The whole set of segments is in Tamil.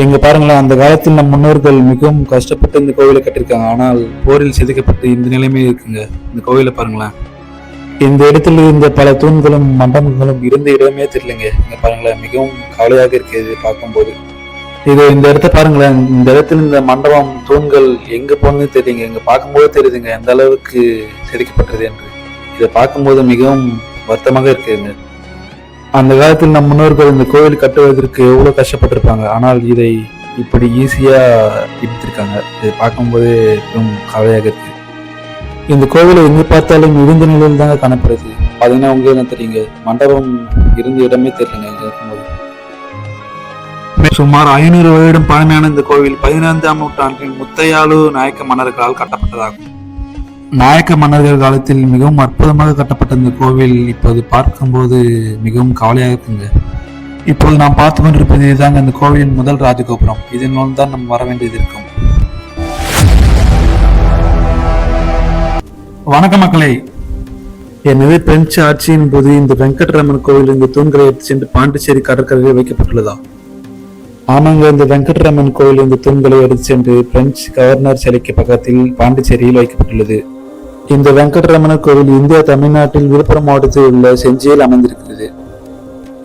எங்க பாருங்களேன், அந்த காலத்தில் நம் முன்னோர்கள் மிகவும் கஷ்டப்பட்டு இந்த கோவிலை கட்டியிருக்காங்க. ஆனால் போரில் சிதைக்கப்பட்டு இந்த நிலைமை இருக்குங்க. இந்த கோவிலை பாருங்களேன். இந்த இடத்தில் இருந்த பல தூண்களும் மண்டபங்களும் இருந்த இடமே தெரியலங்க. இங்க பாருங்களேன், மிகவும் கவலையாக இருக்கிறது பார்க்கும்போது. இந்த இடத்த பாருங்களேன், இந்த இடத்துல இந்த மண்டபம் தூண்கள் எங்க போனது தெரியுங்க. இங்க பார்க்கும்போது தெரியுதுங்க எந்த அளவுக்கு சிதைக்கப்பட்டது என்று. இதை பார்க்கும்போது மிகவும் வருத்தமாக இருக்குதுங்க. அந்த காலத்தில் நம் முன்னோர்கள் இந்த கோவில் கட்டுவதற்கு எவ்வளவு கஷ்டப்பட்டிருப்பாங்க. ஆனால் இதை இப்படி ஈஸியா இடித்திருக்காங்க. இதை பார்க்கும்போது மிகவும் கவலையாக இருக்கு. இந்த கோவிலை எங்க பார்த்தாலும் இடிந்த நிலையில் தாங்க காணப்படுது. பாத்தீங்கன்னா உங்களுக்கு என்ன தெரியுங்க, மண்டபம் இருந்த இடமே தெரியலங்க இங்க இருக்கும்போது. சுமார் 500 வருடம் பழமையான இந்த கோவில் 15ஆம் நூற்றாண்டில் முத்தையாலு நாயக்க மன்னர்களால் கட்டப்பட்டதாகும். நாயக்க மன்னர்கள் காலத்தில் மிகவும் அற்புதமாக கட்டப்பட்ட இந்த கோவில் இப்போது பார்க்கும்போது மிகவும் கவலையாக இருக்குங்க. இப்போது நாம் பார்த்து கொண்டிருப்பது இதுதாங்க இந்த கோவிலின் முதல் ராஜகோபுரம். இதன் மூலம் தான் நம்ம வர வேண்டியது இருக்கும். வணக்க மக்களே, எனவே பிரெஞ்சு ஆட்சியின் போது இந்த வெங்கட்ராமன் கோவில் இந்த தூண்களை எடுத்து சென்று பாண்டிச்சேரி கடற்கரையில் வைக்கப்பட்டுள்ளதா? ஆமாங்க, இந்த வெங்கட்ராமன் கோவில் இந்த தூண்களை எடுத்து சென்று பிரெஞ்சு கவர்னர் சிலைக்கு பக்கத்தில் பாண்டிச்சேரியில் வைக்கப்பட்டுள்ளது. இந்த வெங்கட்ரமண கோவில் இந்தியா தமிழ்நாட்டில் விழுப்புரம் மாவட்டத்தில் உள்ள செஞ்சியில் அமைந்திருக்கிறது.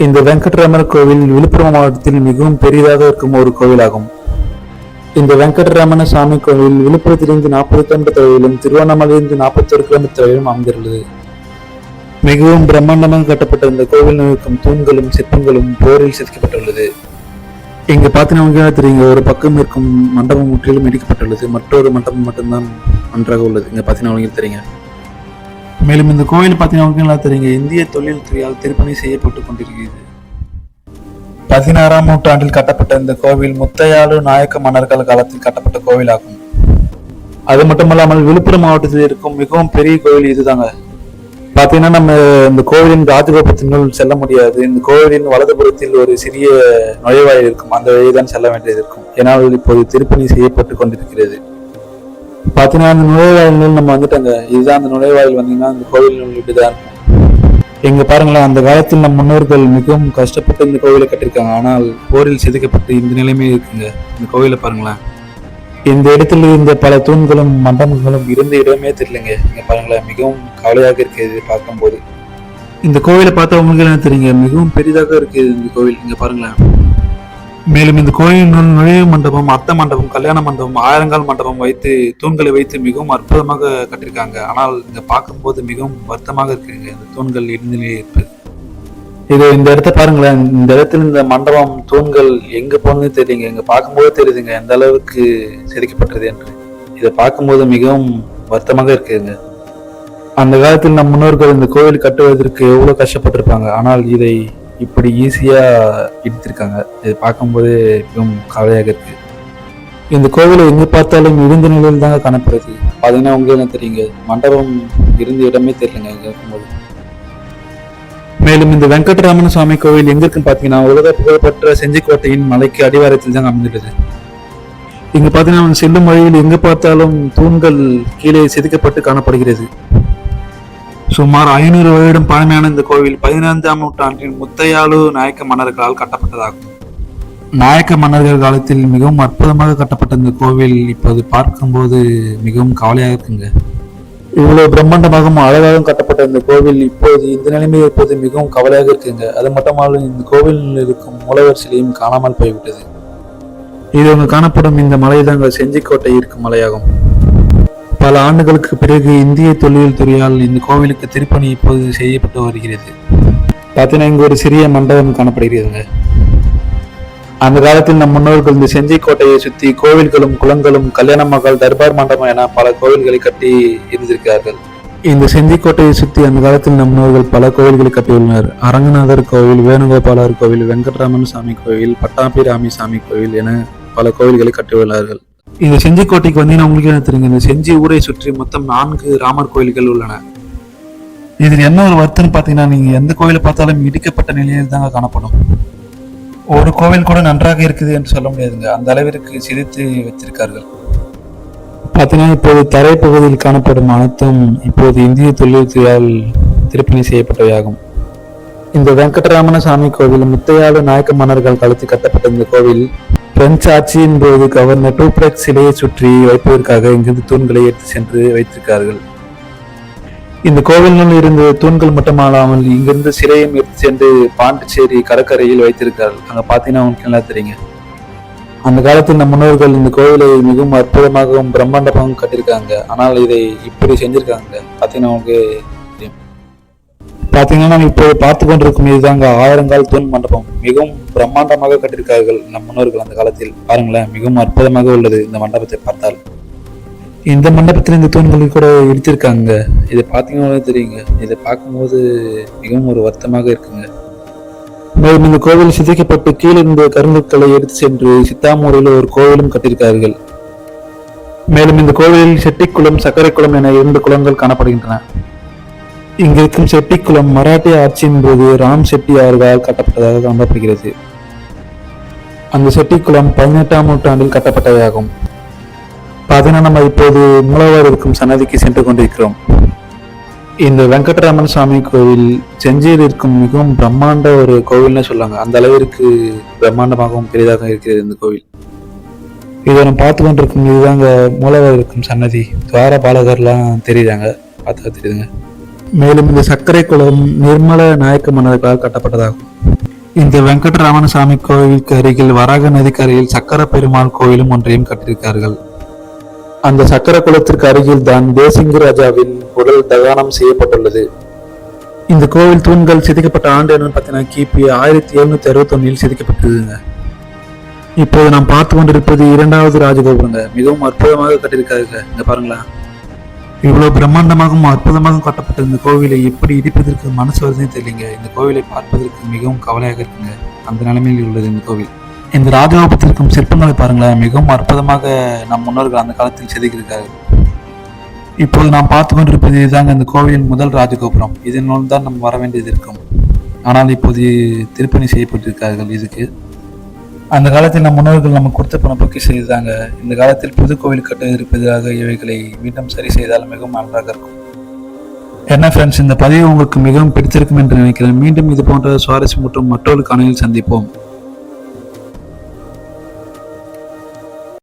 இந்த வெங்கட்ரமண கோவில் விழுப்புரம் மாவட்டத்தில் மிகவும் பெரிதாக இருக்கும் ஒரு கோவிலாகும். இந்த வெங்கட்ரமண சாமி கோவில் விழுப்புரத்திலிருந்து 40 கிலோமீட்டர் தொலைவிலும் திருவண்ணாமலையிலிருந்து 41 கிலோமீட்டர் தொலைவிலும் அமைந்துள்ளது. மிகவும் பிரம்மாண்டமாக கட்டப்பட்ட இந்த கோவில் இருக்கும் தூண்களும் சிற்பங்களும் போரில் சிதைக்கப்பட்டுள்ளது. இங்க பாத்தீங்கன்னா தெரியுங்க, ஒரு பக்கம் இருக்கும் மண்டபம் முற்றிலும் இடிக்கப்பட்டுள்ளது. மற்றொரு மண்டபம் மட்டும்தான் நன்றாக உள்ளது. இங்க பாத்தீங்கன்னா தெரியுங்க. மேலும் இந்த கோவில் பாத்தீங்கன்னா தெரியுங்க, இந்திய தொழில் துறையால் திருப்பணி செய்யப்பட்டு கொண்டிருக்கிறது. 16ஆம் நூற்றாண்டில் கட்டப்பட்ட இந்த கோவில் முத்தையாலு நாயக்க மன்னர்கள் காலத்தில் கட்டப்பட்ட கோவில் ஆகும். அது மட்டுமல்லாமல் விழுப்புரம் மாவட்டத்தில் இருக்கும் மிகவும் பெரிய கோவில் இதுதாங்க. பாத்தீங்கன்னா நம்ம இந்த கோவிலின் ராஜகோபுரத்தினுள் செல்ல முடியாது. இந்த கோவிலின் வலதுபுறத்தில் ஒரு சிறிய நுழைவாயில் இருக்கும். அந்த வழிதான் செல்ல வேண்டியது இருக்கும். ஏன்னால் இப்போது திருப்பணி செய்யப்பட்டு கொண்டிருக்கிறது. பாத்தீங்கன்னா அந்த நுழைவாயில் நம்ம வந்துட்டாங்க. இதுதான் அந்த நுழைவாயில். வந்தீங்கன்னா இந்த கோவில் இப்படிதான் இருக்கும். எங்க பாருங்களேன், அந்த காலத்தில் நம் முன்னோர்கள் மிகவும் கஷ்டப்பட்டு இந்த கோவிலை கட்டியிருக்காங்க. ஆனால் போரில் சிதைக்கப்பட்டு இந்த நிலைமை இருக்குங்க. இந்த கோவிலை பாருங்களேன். இந்த இடத்துல இருந்த பல தூண்களும் மண்டபங்களும் இருந்த இடமே தெரியலங்க. இங்க பாருங்களேன், மிகவும் கவலையாக இருக்கிறது பார்க்கும்போது. இந்த கோவிலை பார்த்தா உங்களுக்கு என்ன தெரியுங்க, மிகவும் பெரிதாக இருக்குது இந்த கோவில். இங்க பாருங்களேன். மேலும் இந்த கோயில் நுழைவு மண்டபம், அர்த்த மண்டபம், கல்யாண மண்டபம், ஆயிரங்கால் மண்டபம் வைத்து தூண்களை வைத்து மிகவும் அற்புதமாக கட்டியிருக்காங்க. ஆனால் இங்க பார்க்கும்போது மிகவும் வருத்தமாக இருக்குங்க இந்த தூண்கள் இடிந்த நிலையில் இருப்பது. இந்த இடத்த பாருங்களேன், இந்த இடத்துல இந்த மண்டபம் தூண்கள் எங்க போனது தெரியுங்க. இங்க பார்க்கும்போது தெரியுதுங்க எந்த அளவுக்கு சிதைக்கப்பட்டது என்று. இதை பார்க்கும்போது மிகவும் வருத்தமாக இருக்குதுங்க. அந்த காலத்தில் நம் முன்னோர்கள் இந்த கோவில் கட்டுவதற்கு எவ்வளவு கஷ்டப்பட்டிருப்பாங்க. ஆனால் இதை இப்படி ஈஸியா இடித்திருக்காங்க. இதை பார்க்கும்போது மிகவும் கவலையாக இருக்கு. இந்த கோவிலை எங்க பார்த்தாலும் இடிந்த நிலையில் தாங்க காணப்படுது. பாத்தீங்கன்னா உங்களுக்கு என்ன தெரியுங்க, மண்டபம் இருந்த இடமே தெரியலங்க இங்க இருக்கும்போது. மேலும் இந்த வெங்கட்ராமன் சுவாமி கோவில் எங்க இருக்குன்னு பாத்தீங்கன்னா, உலக புகழ்பெற்ற செஞ்சிக்கோட்டையின் மலைக்கு அடிவாரத்தில் தான் அமைந்துள்ளது. இங்க பாத்தீங்கன்னா செல்லும் வழியில் எங்க பார்த்தாலும் தூண்கள் கீழே செதுக்கப்பட்டு காணப்படுகிறது. சுமார் 500 வருடம் பழமையான இந்த கோவில் 15ஆம் நூற்றாண்டில் முத்தையாலு நாயக்க மன்னர்களால் கட்டப்பட்டதாகும். நாயக்க மன்னர்கள் காலத்தில் மிகவும் அற்புதமாக கட்டப்பட்ட இந்த கோவில் இப்போது பார்க்கும்போது மிகவும் கவலையாக இருக்குங்க. இவ்வளவு பிரம்மாண்டமாகவும் அழகாகவும் கட்டப்பட்ட இந்த கோவில் இப்போது இந்த நிலைமையில் இருப்பது மிகவும் கவலையாக இருக்குங்க. அது மட்டுமல்ல, இந்த கோவிலில் இருக்கும் மூலவர் சிலையும் காணாமல் போய்விட்டது. இது அங்கு காணப்படும் இந்த மலை தாங்க செஞ்சிக்கோட்டை இருக்கும் மலையாகும். பல ஆண்டுகளுக்கு பிறகு இந்திய தொழில் துறையால் இந்த கோவிலுக்கு திருப்பணி இப்போது செய்யப்பட்டு வருகிறது. பார்த்தீங்கன்னா இங்கு ஒரு சிறிய மண்டபம் காணப்படுகிறதுங்க. அந்த காலத்தில் நம் முன்னோர்கள் இந்த செஞ்சிக்கோட்டையை சுற்றி கோவில்களும் குளங்களும் கல்யாண மகள் தர்பார் மண்டபம் என பல கோவில்களை கட்டி இருந்திருக்கிறார்கள். இந்த செஞ்சிக்கோட்டையை சுற்றி அந்த காலத்தில் நம் முன்னோர்கள் பல கோவில்களை கட்டியுள்ளனர். அரங்கநாதர் கோவில், வேணுகோபாலர் கோவில், வெங்கட்ராமன் சாமி கோவில், பட்டாபிராமி சாமி கோவில் என பல கோவில்களை கட்டியுள்ளார்கள். இந்த செஞ்சிக்கோட்டைக்கு வந்தீங்கன்னா உங்களுக்கு என்ன தெரியுங்க, இந்த செஞ்சி ஊரை சுற்றி மொத்தம் 4 ராமர் கோயில்கள் உள்ளன. இதில் என்ன ஒரு வருத்தம்னு பார்த்தீங்கன்னா, நீங்க எந்த கோவிலை பார்த்தாலும் இடிக்கப்பட்ட நிலையில் தாங்க காணப்படும். ஒரு கோவில் கூட நன்றாக இருக்குது என்று சொல்ல முடியாதுங்க. அந்த அளவிற்கு சிதைத்து வச்சிருக்கார்கள். பார்த்தீங்கன்னா இப்போது தரைப்பகுதியில் காணப்படும் அனைத்தும் இப்போது இந்திய தொழில்துறையால் திருப்பணி செய்யப்பட்டவையாகும். இந்த வெங்கட்ராமன சாமி கோவில் முத்தையாலு நாயக்க மன்னர்கள் காலத்தில் கட்டப்பட்ட இந்த கோவில் பிரெஞ்சு ஆட்சியின் போது கவர்னர் டூப்ளெக்ஸ் சிலையை சுற்றி வைப்பதற்காக இங்கிருந்து தூண்களை எடுத்து சென்று வைத்திருக்கார்கள். இந்த கோவிலில் இருந்த தூண்கள் மட்டுமல்லாமல் இங்கிருந்து சிலையும் எடுத்து சென்று பாண்டிச்சேரி கடற்கரையில் வைத்திருக்கார்கள். அங்க பாத்தீங்கன்னா உங்களுக்கு நல்லா தெரியுங்க. அந்த காலத்தில் நம் முன்னோர்கள் இந்த கோவிலை மிகவும் அற்புதமாகவும் பிரம்மாண்டமாகவும் கட்டியிருக்காங்க. ஆனால் இதை இப்படி செஞ்சிருக்காங்க பாத்தீங்கன்னா உங்களுக்கு தெரியும். பாத்தீங்கன்னா நம்ம இப்போ பார்த்து கொண்டிருக்கும் இதுதாங்க 1000 கால் தூண் மண்டபம். மிகவும் பிரம்மாண்டமாக கட்டியிருக்கார்கள் நம் முன்னோர்கள் அந்த காலத்தில். பாருங்களேன், மிகவும் அற்புதமாக உள்ளது இந்த மண்டபத்தை பார்த்தால். இந்த மண்டபத்தில் இந்த தூண்களில் கூட இடித்திருக்காங்க. இதை பார்த்தீங்கன்னா தெரியுங்க. இதை பார்க்கும்போது மிகவும் ஒரு வருத்தமாக இருக்குங்க. மேலும் இந்த கோவில் சிதைக்கப்பட்டு கீழிருந்து கருங்கற்களை எடுத்து சென்று சித்தாமூரில் ஒரு கோவிலும் கட்டியிருக்கார்கள். மேலும் இந்த கோவிலில் செட்டிக்குளம், சர்க்கரை குளம் என 2 குளங்கள் காணப்படுகின்றன. இங்கிருக்கும் செட்டிக்குளம் மராட்டிய ஆட்சியின் போது ராம் செட்டியார்களால் கட்டப்பட்டதாக நம்பப்படுகிறது. அந்த செட்டிக்குளம் 18ஆம் நூற்றாண்டில் கட்டப்பட்டதாகும். பார்த்தீங்கன்னா நம்ம இப்போது மூலவர் இருக்கும் சன்னதிக்கு சென்று கொண்டிருக்கிறோம். இந்த வெங்கடராமன் சாமி கோவில் செஞ்சியில் இருக்கும் மிகவும் பிரம்மாண்ட ஒரு கோவில்னு சொல்லுவாங்க. அந்த அளவிற்கு பிரம்மாண்டமாகவும் பெரிதாக இருக்கிறது இந்த கோவில். இதை நம்ம பார்த்து கொண்டிருக்கும் இதுதாங்க மூலவர் இருக்கும் சன்னதி. துவார பாலகர்லாம் தெரியுதாங்க, பார்த்தா தெரியுதுங்க. மேலும் இந்த சர்க்கரை குளம் நிர்மல நாயக்க மன்னர்களால் கட்டப்பட்டதாகும். இந்த வெங்கடராமன் சாமி கோவிலுக்கு அருகில் வராக நதிக்கரையில் சக்கர பெருமாள் கோவிலும் ஒன்றையும் கட்டியிருக்கார்கள். அந்த சக்கர குளத்திற்கு அருகில் தான் தேசிங்கு ராஜாவின் உடல் தகனம் செய்யப்பட்டுள்ளது. இந்த கோவில் தூண்கள் சிதைக்கப்பட்ட ஆண்டு என்னன்னு பார்த்தீங்கன்னா கிபி 1761 சிதைக்கப்பட்டதுங்க. இப்போது நாம் பார்த்து கொண்டிருப்பது 2வது ராஜகோபுரங்க. மிகவும் அற்புதமாக கட்டியிருக்காருங்க. இங்க பாருங்களேன், இவ்வளவு பிரம்மாண்டமாகவும் அற்புதமாக கட்டப்பட்ட இந்த கோவிலை எப்படி இடிப்பதற்கு மனசு வருதுன்னு தெரியலங்க. இந்த கோவிலை பார்ப்பதற்கு மிகவும் கவலையாக இருக்குங்க. அந்த நிலைமையில் உள்ளது இந்த கோவில். இந்த ராஜகோபுரத்திற்கும் சிற்பங்களை பாருங்களேன், மிகவும் அற்புதமாக நம் முன்னோர்கள் அந்த காலத்தில் செதுக்கியிருக்கார்கள். இப்போது நாம் பார்த்து கொண்டிருப்பது இதுதாங்க இந்த கோவிலின் முதல் ராஜகோபுரம். இதனால் தான் நம்ம வர வேண்டியது இருக்கும். ஆனால் இப்போது திருப்பணி செய்யப்பட்டிருக்கார்கள் இதுக்கு. அந்த காலத்தில் நம் முன்னோர்கள் நம்ம கொடுத்த பணம் பொக்கி செய்தாங்க. இந்த காலத்தில் புது கோவில் கட்ட இருப்பதாக இவைகளை மீண்டும் சரி செய்தால் மிகவும் நன்றாக இருக்கும். என்ன ஃப்ரெண்ட்ஸ், இந்த பதிவு உங்களுக்கு மிகவும் பிடித்திருக்கும் என்று நினைக்கிறேன். மீண்டும் இது போன்ற சுவாரஸ்யம் மற்றும் மற்றொரு காணொளியில் சந்திப்போம்.